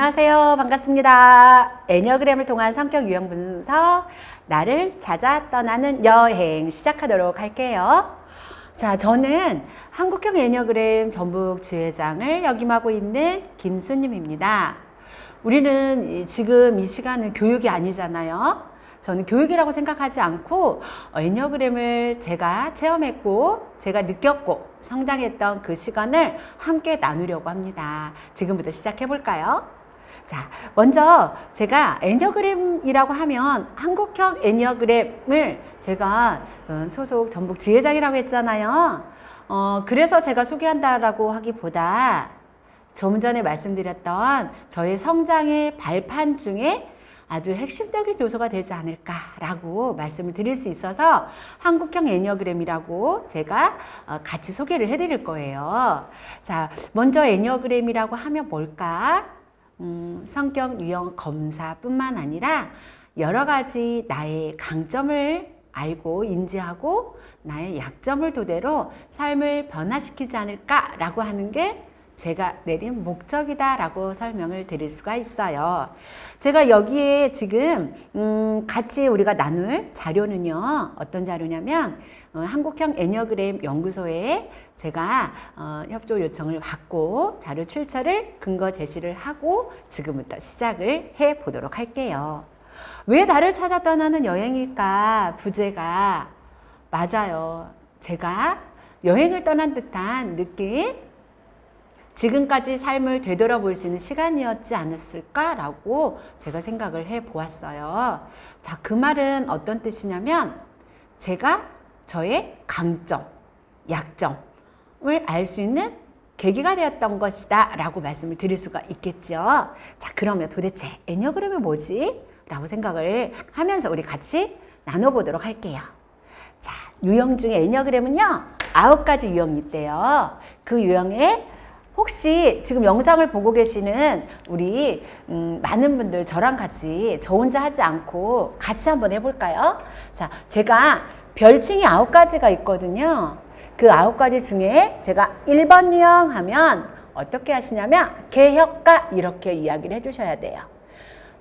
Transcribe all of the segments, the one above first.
안녕하세요. 반갑습니다. 애니어그램을 통한 성격 유형 분석, 나를 찾아 떠나는 여행 시작하도록 할게요. 자, 저는 한국형 애니어그램 전북 지회장을 역임하고 있는 김수님입니다. 우리는 지금 이 시간은 교육이 아니잖아요. 저는 교육이라고 생각하지 않고 애니어그램을 제가 체험했고 제가 느꼈고 성장했던 그 시간을 함께 나누려고 합니다. 지금부터 시작해 볼까요? 자, 먼저 제가 애니어그램이라고 하면 한국형 애니어그램을 제가 소속 전북 지회장이라고 했잖아요. 그래서 제가 소개한다라고 하기보다 좀 전에 말씀드렸던 저의 성장의 발판 중에 아주 핵심적인 요소가 되지 않을까라고 말씀을 드릴 수 있어서 한국형 애니어그램이라고 제가 같이 소개를 해드릴 거예요. 자, 먼저 애니어그램이라고 하면 뭘까? 성격 유형 검사뿐만 아니라 여러 가지 나의 강점을 알고 인지하고 나의 약점을 토대로 삶을 변화시키지 않을까라고 하는 게 제가 내린 목적이다라고 설명을 드릴 수가 있어요. 제가 여기에 지금 같이 우리가 나눌 자료는요. 어떤 자료냐면 한국형 애니어그램 연구소에 제가 협조 요청을 받고 자료 출처를 근거 제시를 하고 지금부터 시작을 해 보도록 할게요. 왜 나를 찾아 떠나는 여행일까? 부제가 맞아요. 제가 여행을 떠난 듯한 느낌, 지금까지 삶을 되돌아볼 수 있는 시간이었지 않았을까라고 제가 생각을 해 보았어요. 자, 그 말은 어떤 뜻이냐면 제가 저의 강점, 약점을 알 수 있는 계기가 되었던 것이다 라고 말씀을 드릴 수가 있겠죠. 자, 그러면 도대체 애니어그램이 뭐지? 라고 생각을 하면서 우리 같이 나눠보도록 할게요. 자, 유형 중에 애니어그램은요 9가지 유형이 있대요. 그 유형에 혹시 지금 영상을 보고 계시는 우리 많은 분들 저랑 같이 저 혼자 하지 않고 같이 한번 해볼까요? 자, 제가 별칭이 9가지가 있거든요. 그 9가지 중에 제가 1번 유형 하면 어떻게 하시냐면 개혁가 이렇게 이야기를 해주셔야 돼요.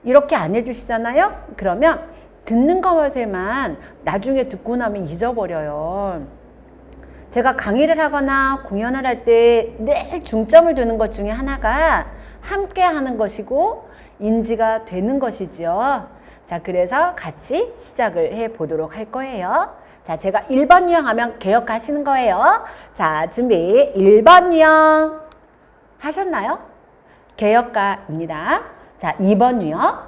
이렇게 안 해주시잖아요? 그러면 듣는 것에만 나중에 듣고 나면 잊어버려요. 제가 강의를 하거나 공연을 할 때 늘 중점을 두는 것 중에 하나가 함께 하는 것이고 인지가 되는 것이지요. 자, 그래서 같이 시작을 해 보도록 할 거예요. 자, 제가 1번 유형 하면 개혁하시는 거예요. 자, 준비. 1번 유형 하셨나요? 개혁가입니다. 자, 2번 유형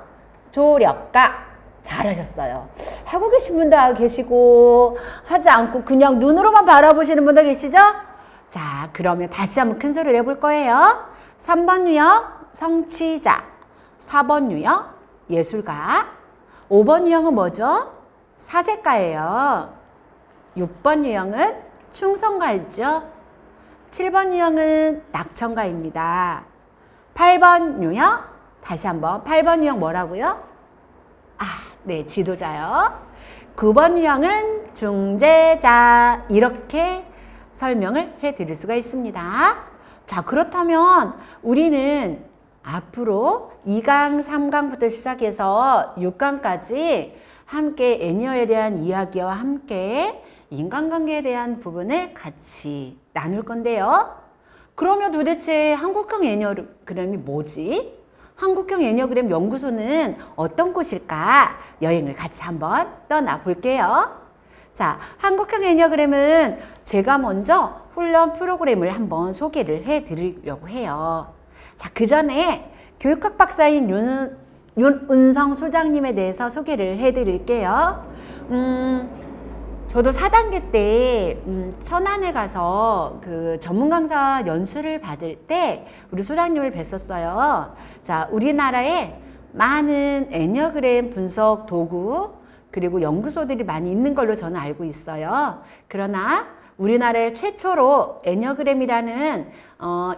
조력가. 잘하셨어요. 하고 계신 분도 계시고 하지 않고 그냥 눈으로만 바라보시는 분도 계시죠? 자, 그러면 다시 한번 큰 소리를 해볼 거예요. 3번 유형 성취자, 4번 유형 예술가, 5번 유형은 뭐죠? 사색가예요. 6번 유형은 충성가이죠. 7번 유형은 낙천가입니다. 8번 유형 다시 한번 8번 유형 뭐라고요? 네, 지도자요. 9번 유형은 중재자. 이렇게 설명을 해 드릴 수가 있습니다. 자, 그렇다면 우리는 앞으로 2강, 3강부터 시작해서 6강까지 함께 애니어에 대한 이야기와 함께 인간관계에 대한 부분을 같이 나눌 건데요. 그러면 도대체 한국형 애니어그램이 뭐지? 한국형 애니어그램 연구소는 어떤 곳일까? 여행을 같이 한번 떠나볼게요. 자, 한국형 애니어그램은 제가 먼저 훈련 프로그램을 한번 소개를 해드리려고 해요. 자, 그 전에 교육학 박사인 윤은성 소장님에 대해서 소개를 해드릴게요. 저도 4단계 때 천안에 가서 그 전문 강사 연수를 받을 때 우리 소장님을 뵀었어요. 자, 우리나라에 많은 애니어그램 분석 도구 그리고 연구소들이 많이 있는 걸로 저는 알고 있어요. 그러나 우리나라에 최초로 애니어그램이라는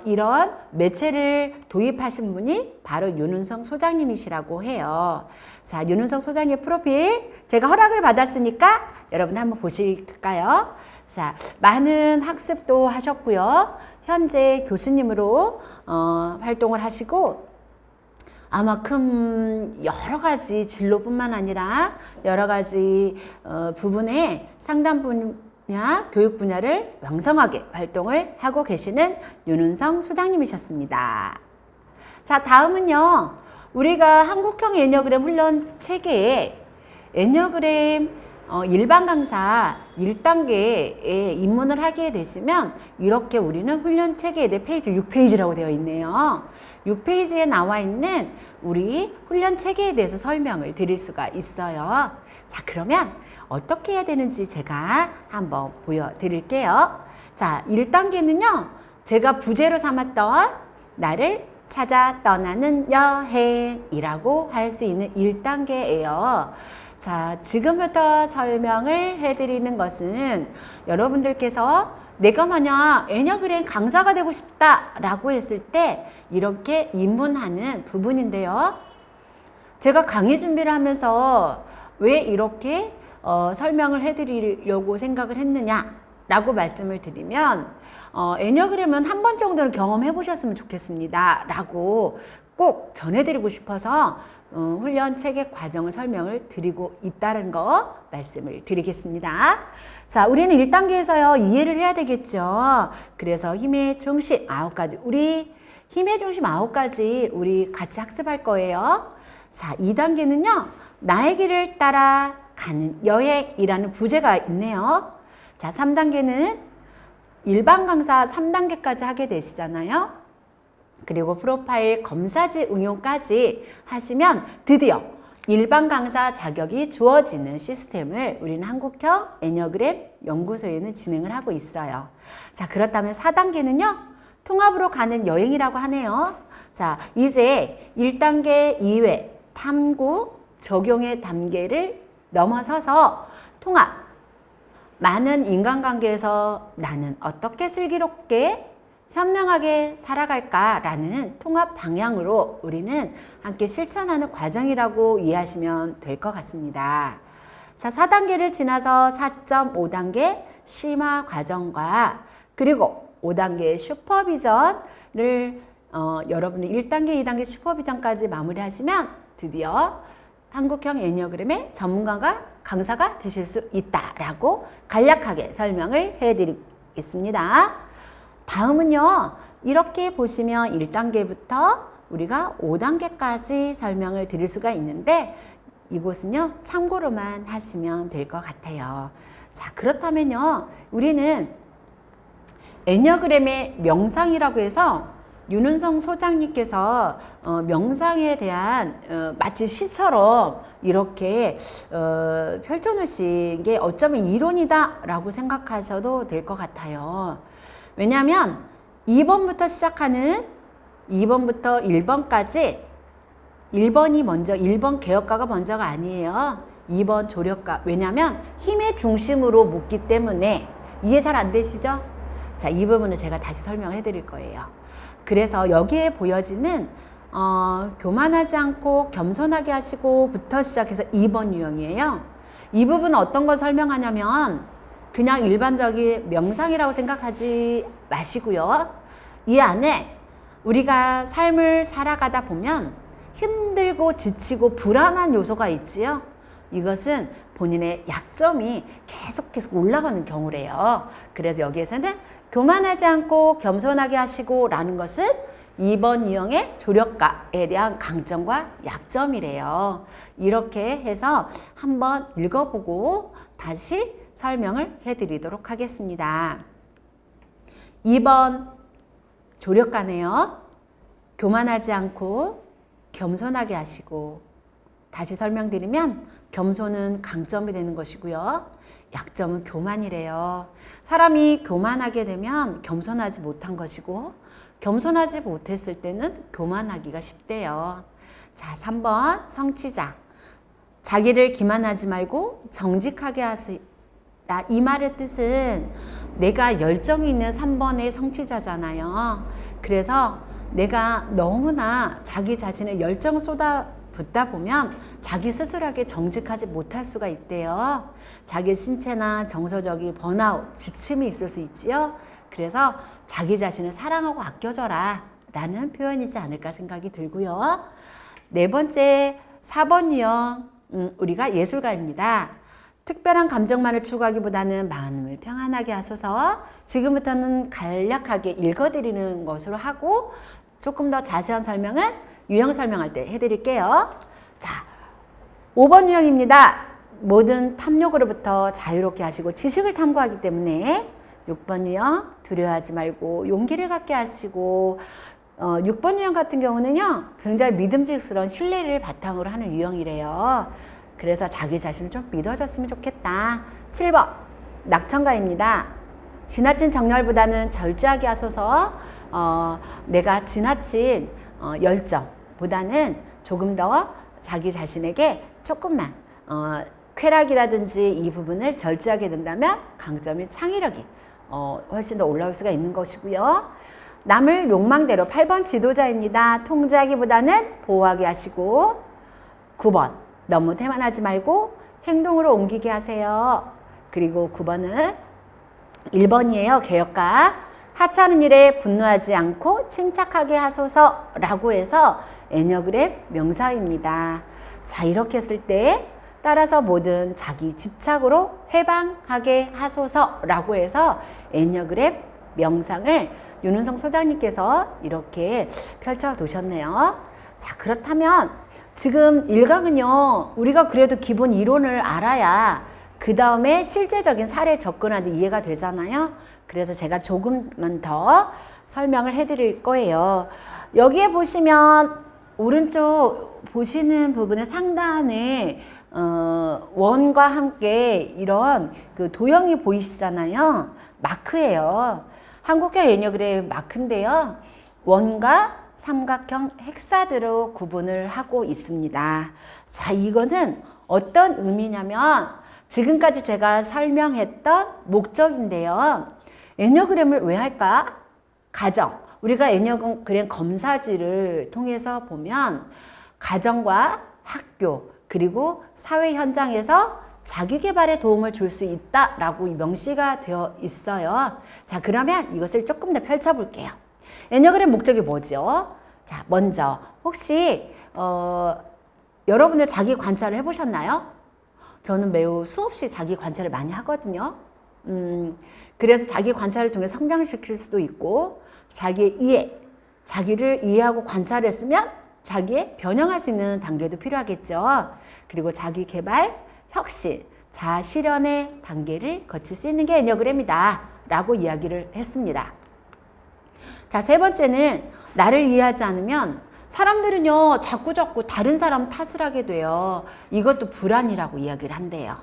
이런 매체를 도입하신 분이 바로 윤은성 소장님이시라고 해요. 자, 윤은성 소장님 프로필 제가 허락을 받았으니까 여러분 한번 보실까요? 자, 많은 학습도 하셨고요. 현재 교수님으로 활동을 하시고 아마 큰 여러 가지 진로뿐만 아니라 여러 가지 부분에 상담 분야, 교육 분야를 왕성하게 활동을 하고 계시는 윤은성 소장님이셨습니다. 자, 다음은요. 우리가 한국형 애니어그램 훈련 체계에 애니어그램 일반 강사 1단계에 입문을 하게 되시면 이렇게 우리는 훈련 체계에 대해 페이지 6페이지라고 되어 있네요. 6페이지에 나와 있는 우리 훈련 체계에 대해서 설명을 드릴 수가 있어요. 자, 그러면 어떻게 해야 되는지 제가 한번 보여드릴게요. 자, 1단계는요. 제가 부제로 삼았던 나를 찾아 떠나는 여행이라고 할 수 있는 1단계예요. 자, 지금부터 설명을 해드리는 것은 여러분들께서 내가 만약 애니어그램 강사가 되고 싶다라고 했을 때 이렇게 입문하는 부분인데요. 제가 강의 준비를 하면서 왜 이렇게 설명을 해드리려고 생각을 했느냐라고 말씀을 드리면 애니어그램은 한 번 정도는 경험해 보셨으면 좋겠습니다 라고 꼭 전해드리고 싶어서 훈련 체계 과정을 설명을 드리고 있다는 거 말씀을 드리겠습니다. 자, 우리는 1단계에서요 이해를 해야 되겠죠. 그래서 힘의 중심 9가지, 우리 힘의 중심 9가지 우리 같이 학습할 거예요. 자, 2단계는요 나의 길을 따라 가는 여행이라는 부제가 있네요. 자, 3단계는 일반 강사 3단계까지 하게 되시잖아요. 그리고 프로파일 검사지 응용까지 하시면 드디어 일반 강사 자격이 주어지는 시스템을 우리는 한국형 애니어그램 연구소에는 진행을 하고 있어요. 자, 그렇다면 4단계는요. 통합으로 가는 여행이라고 하네요. 자, 이제 1단계 이외 탐구, 적용의 단계를 넘어서서 통합, 많은 인간관계에서 나는 어떻게 슬기롭게 현명하게 살아갈까라는 통합 방향으로 우리는 함께 실천하는 과정이라고 이해하시면 될 것 같습니다. 자, 4단계를 지나서 4.5단계 심화 과정과 그리고 5단계 슈퍼비전을 여러분이 1단계, 2단계 슈퍼비전까지 마무리하시면 드디어 한국형 애니어그램의 전문가가 강사가 되실 수 있다라고 간략하게 설명을 해드리겠습니다. 다음은요. 이렇게 보시면 1단계부터 우리가 5단계까지 설명을 드릴 수가 있는데 이곳은요. 참고로만 하시면 될 것 같아요. 자, 그렇다면요. 우리는 애니어그램의 명상이라고 해서 윤은성 소장님께서 명상에 대한 마치 시처럼 이렇게 펼쳐놓으신 게 어쩌면 이론이다 라고 생각하셔도 될 것 같아요. 왜냐하면 2번부터 시작하는 2번부터 1번까지 1번이 먼저 1번 개혁가가 먼저가 아니에요. 2번 조력가. 왜냐하면 힘의 중심으로 묻기 때문에 이해 잘 안 되시죠? 자, 이 부분을 제가 다시 설명해 드릴 거예요. 그래서 여기에 보여지는 교만하지 않고 겸손하게 하시고 부터 시작해서 2번 유형이에요. 이 부분은 어떤 걸 설명하냐면 그냥 일반적인 명상이라고 생각하지 마시고요. 이 안에 우리가 삶을 살아가다 보면 힘들고 지치고 불안한 요소가 있지요. 이것은 본인의 약점이 계속 올라가는 경우래요. 그래서 여기에서는 교만하지 않고 겸손하게 하시고 라는 것은 2번 유형의 조력가에 대한 강점과 약점이래요. 이렇게 해서 한번 읽어보고 다시 설명을 해드리도록 하겠습니다. 2번 조력가네요. 교만하지 않고 겸손하게 하시고, 다시 설명드리면 겸손은 강점이 되는 것이고요. 약점은 교만이래요. 사람이 교만하게 되면 겸손하지 못한 것이고 겸손하지 못했을 때는 교만하기가 쉽대요. 자, 3번 성취자. 자기를 기만하지 말고 정직하게 하세요. 이 말의 뜻은 내가 열정이 있는 3번의 성취자잖아요. 그래서 내가 너무나 자기 자신의 열정 쏟아붓다 보면 자기 스스로에게 정직하지 못할 수가 있대요. 자기 신체나 정서적인 번아웃, 지침이 있을 수 있지요. 그래서 자기 자신을 사랑하고 아껴줘라 라는 표현이지 않을까 생각이 들고요. 네 번째 4번 유형, 우리가 예술가입니다. 특별한 감정만을 추구하기보다는 마음을 평안하게 하소서. 지금부터는 간략하게 읽어드리는 것으로 하고 조금 더 자세한 설명은 유형 설명할 때 해드릴게요. 자, 5번 유형입니다. 모든 탐욕으로부터 자유롭게 하시고 지식을 탐구하기 때문에 6번 유형 두려워하지 말고 용기를 갖게 하시고 6번 유형 같은 경우는요 굉장히 믿음직스러운 신뢰를 바탕으로 하는 유형이래요. 그래서 자기 자신을 좀 믿어줬으면 좋겠다. 7번 낙천가입니다. 지나친 정열보다는 절제하게 하소서. 내가 지나친 열정보다는 조금 더 자기 자신에게 조금만 쾌락이라든지 이 부분을 절제하게 된다면 강점인 창의력이 훨씬 더 올라올 수가 있는 것이고요. 남을 욕망대로 8번 지도자입니다. 통제하기보다는 보호하게 하시고 9번 너무 태만하지 말고 행동으로 옮기게 하세요. 그리고 9번은 1번이에요. 개혁가. 하찮은 일에 분노하지 않고 침착하게 하소서라고 해서 애니어그램 명사입니다. 자, 이렇게 했을 때 따라서 뭐든 자기 집착으로 해방하게 하소서라고 해서 애니어그램 명상을 윤은성 소장님께서 이렇게 펼쳐 두셨네요. 자, 그렇다면 지금 일각은요 우리가 그래도 기본 이론을 알아야 그 다음에 실제적인 사례에 접근하는데 이해가 되잖아요. 그래서 제가 조금만 더 설명을 해드릴 거예요. 여기에 보시면 오른쪽 보시는 부분의 상단에 원과 함께 이런 그 도형이 보이시잖아요. 마크예요. 한국형 애니어그램 마크인데요. 원과 삼각형 헥사드로 구분을 하고 있습니다. 자, 이거는 어떤 의미냐면 지금까지 제가 설명했던 목적인데요. 애니어그램을 왜 할까? 가정. 우리가 애니어그램 검사지를 통해서 보면 가정과 학교 그리고 사회 현장에서 자기 개발에 도움을 줄 수 있다라고 명시가 되어 있어요. 자, 그러면 이것을 조금 더 펼쳐볼게요. 애니어그램 목적이 뭐죠? 자, 먼저 혹시 여러분들 자기 관찰을 해보셨나요? 저는 매우 수없이 자기 관찰을 많이 하거든요. 그래서 자기 관찰을 통해 성장시킬 수도 있고 자기의 이해, 자기를 이해하고 관찰했으면 자기의 변형할 수 있는 단계도 필요하겠죠. 그리고 자기 개발, 혁신, 자아 실현의 단계를 거칠 수 있는 게 애니어그램이다 라고 이야기를 했습니다. 자, 세 번째는 나를 이해하지 않으면 사람들은요 자꾸 다른 사람 탓을 하게 돼요. 이것도 불안이라고 이야기를 한대요.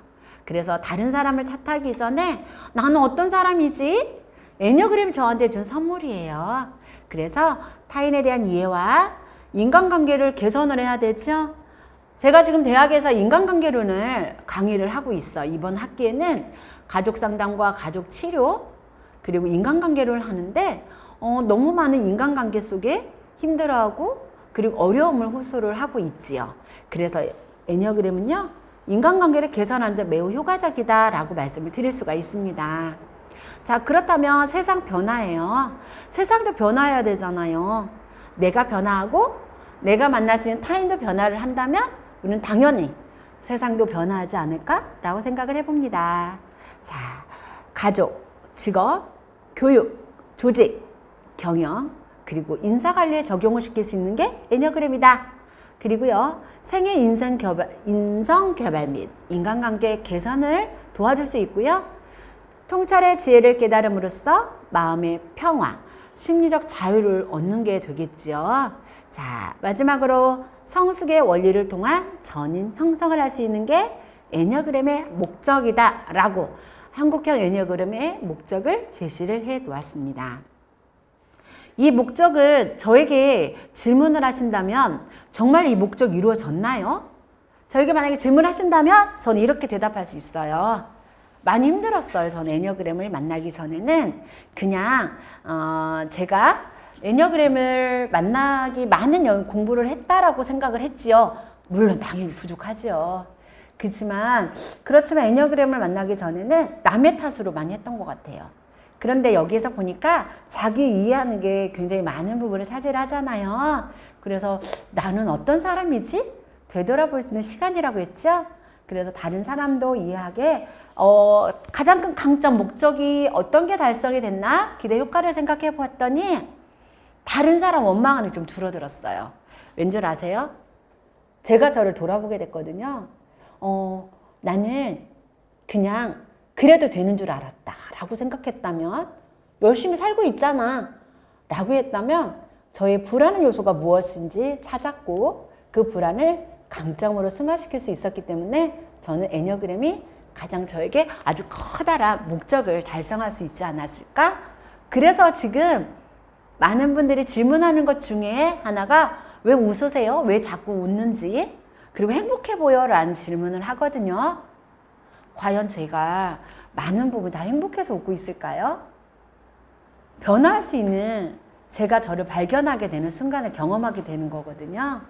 그래서 다른 사람을 탓하기 전에 나는 어떤 사람이지? 애니어그램이 저한테 준 선물이에요. 그래서 타인에 대한 이해와 인간관계를 개선을 해야 되죠. 제가 지금 대학에서 인간관계론을 강의를 하고 있어. 이번 학기에는 가족상담과 가족치료 그리고 인간관계를 하는데 너무 많은 인간관계 속에 힘들어하고 그리고 어려움을 호소를 하고 있지요. 그래서 애니어그램은요 인간관계를 개선하는 데 매우 효과적이다라고 말씀을 드릴 수가 있습니다. 자, 그렇다면 세상 변화예요. 세상도 변화해야 되잖아요. 내가 변화하고 내가 만날 수 있는 타인도 변화를 한다면 우리는 당연히 세상도 변화하지 않을까라고 생각을 해봅니다. 자, 가족, 직업, 교육, 조직, 경영, 그리고 인사관리에 적용을 시킬 수 있는 게 애니어그램이다. 그리고요, 생애 인성개발 및 인간관계 개선을 도와줄 수 있고요. 통찰의 지혜를 깨달음으로써 마음의 평화, 심리적 자유를 얻는 게 되겠지요. 자, 마지막으로 성숙의 원리를 통한 전인 형성을 할 수 있는 게 애니어그램의 목적이다 라고 한국형 애니어그램의 목적을 제시를 해 놓았습니다. 이 목적은 저에게 질문을 하신다면 정말 이 목적이 이루어졌나요? 저에게 만약에 질문하신다면 저는 이렇게 대답할 수 있어요. 많이 힘들었어요. 저는 애니어그램을 만나기 전에는 그냥 제가 애니어그램을 만나기 많은 공부를 했다라고 생각을 했지요. 물론 당연히 부족하지요. 그렇지만 애니어그램을 만나기 전에는 남의 탓으로 많이 했던 것 같아요. 그런데 여기에서 보니까 자기 이해하는 게 굉장히 많은 부분을 차지하잖아요. 그래서 나는 어떤 사람이지? 되돌아볼 수 있는 시간이라고 했죠. 그래서 다른 사람도 이해하게 가장 큰 강점, 목적이 어떤 게 달성이 됐나? 기대 효과를 생각해 보았더니 다른 사람 원망하는 게 좀 줄어들었어요. 왠 줄 아세요? 제가 저를 돌아보게 됐거든요. 나는 그냥 그래도 되는 줄 알았다 라고 생각했다면, 열심히 살고 있잖아 라고 했다면 저의 불안한 요소가 무엇인지 찾았고 그 불안을 강점으로 승화시킬 수 있었기 때문에 저는 애니어그램이 가장 저에게 아주 커다란 목적을 달성할 수 있지 않았을까? 그래서 지금 많은 분들이 질문하는 것 중에 하나가 왜 웃으세요? 왜 자꾸 웃는지? 그리고 행복해 보여? 라는 질문을 하거든요. 과연 제가 많은 부분 다 행복해서 웃고 있을까요? 변화할 수 있는 제가 저를 발견하게 되는 순간을 경험하게 되는 거거든요.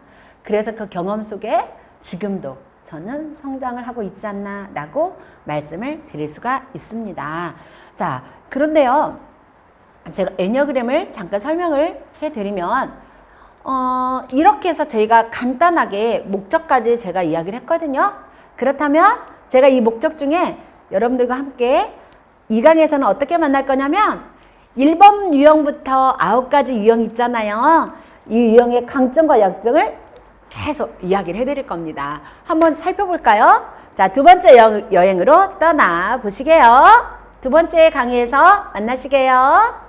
그래서 그 경험 속에 지금도 저는 성장을 하고 있지 않나 라고 말씀을 드릴 수가 있습니다. 자, 그런데요. 제가 애니어그램을 잠깐 설명을 해드리면 이렇게 해서 저희가 간단하게 목적까지 제가 이야기를 했거든요. 그렇다면 제가 이 목적 중에 여러분들과 함께 이 강에서는 어떻게 만날 거냐면 1번 유형부터 9가지 유형 있잖아요. 이 유형의 강점과 약점을 계속 이야기를 해드릴 겁니다. 한번 살펴볼까요? 자, 두 번째 여행으로 떠나보시게요. 두 번째 강의에서 만나시게요.